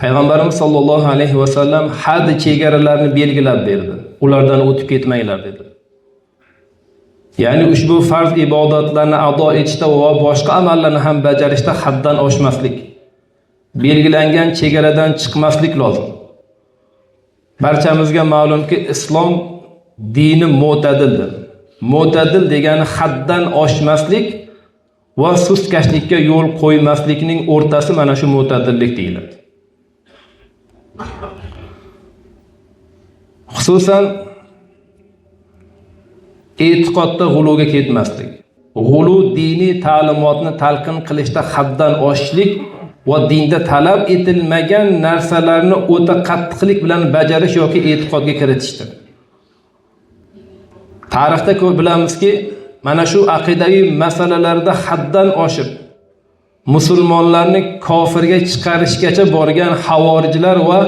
Payg'ambarimiz sollallohu alayhi va sallam had chegaralarini belgilab berdi. Ulardan o'tib ketmanglar dedi. Ya'ni ushbu farz ibodatlarni ado etishda va boshqa amallarni ham bajarishda haddan oshmaslik, belgilangan chegaradan chiqmaslik lozim. Barchamizga ma'lumki, islom dini mo'tadildir. Mo'tadil degani haddan oshmaslik va sustkashlikka yo'l qo'ymaslikning o'rtasi mana shu mo'tadillik deyiladi. Xususan e'tiqodda g'uluga ketmaslik, g'ulu diniy ta'limotni talqin qilishda haddan oshishlik va dinda talab etilmagan narsalarni o'ta qattiqlik bilan bajarish yoki e'tiqodga kiritishdir. Tarixda ko'p bilamizki, mana shu aqidaviy masalalarda haddan oshib musulmonlarni kofirga chiqarishgacha borgan havorijlar va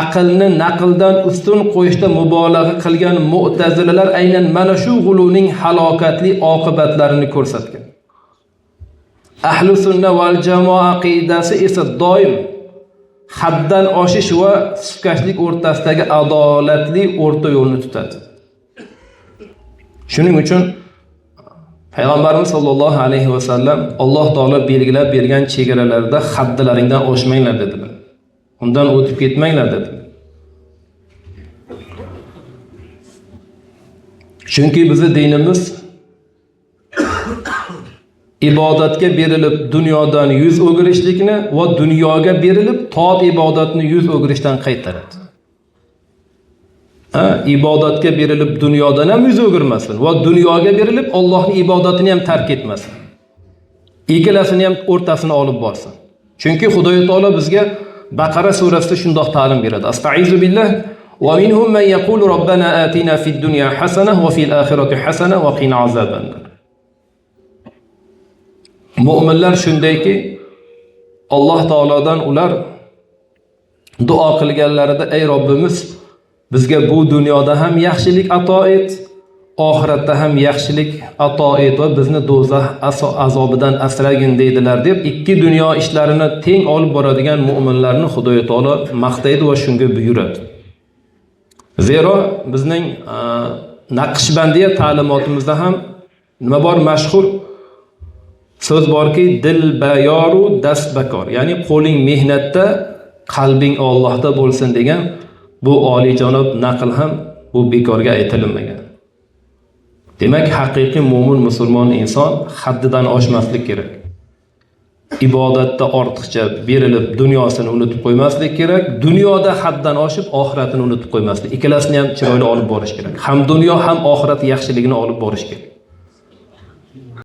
aqlni naqldan ustun qo'yishda mubolag'a qilgan mu'tazilalar aynan mana shu g'uluning halokatli oqibatlarini ko'rsatgan. Ahli sunna val jamoa aqidasi esa doim haddan oshish va sufkashlik o'rtasidagi adolatli o'rta yo'lni tutadi. Shuning uchun Payg'ambarimiz sollallohu alayhi va sallam Alloh taolo belgilab bergan chegaralarda haddlaringdan oshmanglar dedilar. Undan o'tib ketmanglar dedi. Chunki bizning dinimiz ibodatga berilib dunyodan yuz o'girishlikni va dunyoga berilib toat ibodatni yuz o'girishdan qaytaradi. Ibodatga berilib dunyodan ham yuz o'girmasin va dunyoga berilib Allohning ibodatini ham tark etmasin. Ikkalasini ham o'rtasini olib borsin. Chunki Xudo taolo bizga Baqara surasida shundoq ta'lim beradi. Astaizu billah va minhum man yaqulu robbana atina fid dunya hasana va fil akhirati hasana va qina azabannar. Mu'minlar shundayki, Alloh taolodan ular duo qilganlarida ey Robbimiz, bizga bu dunyoda ham yaxshilik ato et, oxiratda ham yaxshilik ato et va bizni do'zax azobidan asragin deydilar deb ikki dunyo ishlarini teng olib boradigan mu'minlarni Xudo taolo maqtaydi va shunga buyuradi. Zero bizning Naqshbandiya ta'limotimizda ham nima bor? Mashhur so'z borki, dil bayoru dast bakor, ya'ni qo'ling mehnatda, qalbing Allohda bo'lsin degan bu oliyjanob naql ham bu bekorga aytilmagan. Demak, haqiqiy mu'min musulmon inson haddidan oshmaslik kerak. Ibodatda ortiqcha berilib dunyosini unutib qo'ymaslik kerak. Dunyoda haddan oshib oxiratini unutib qo'ymaslik. Ikkalasini ham chiroyli olib borish kerak. Ham dunyo ham oxirat yaxshiligini olib borish kerak.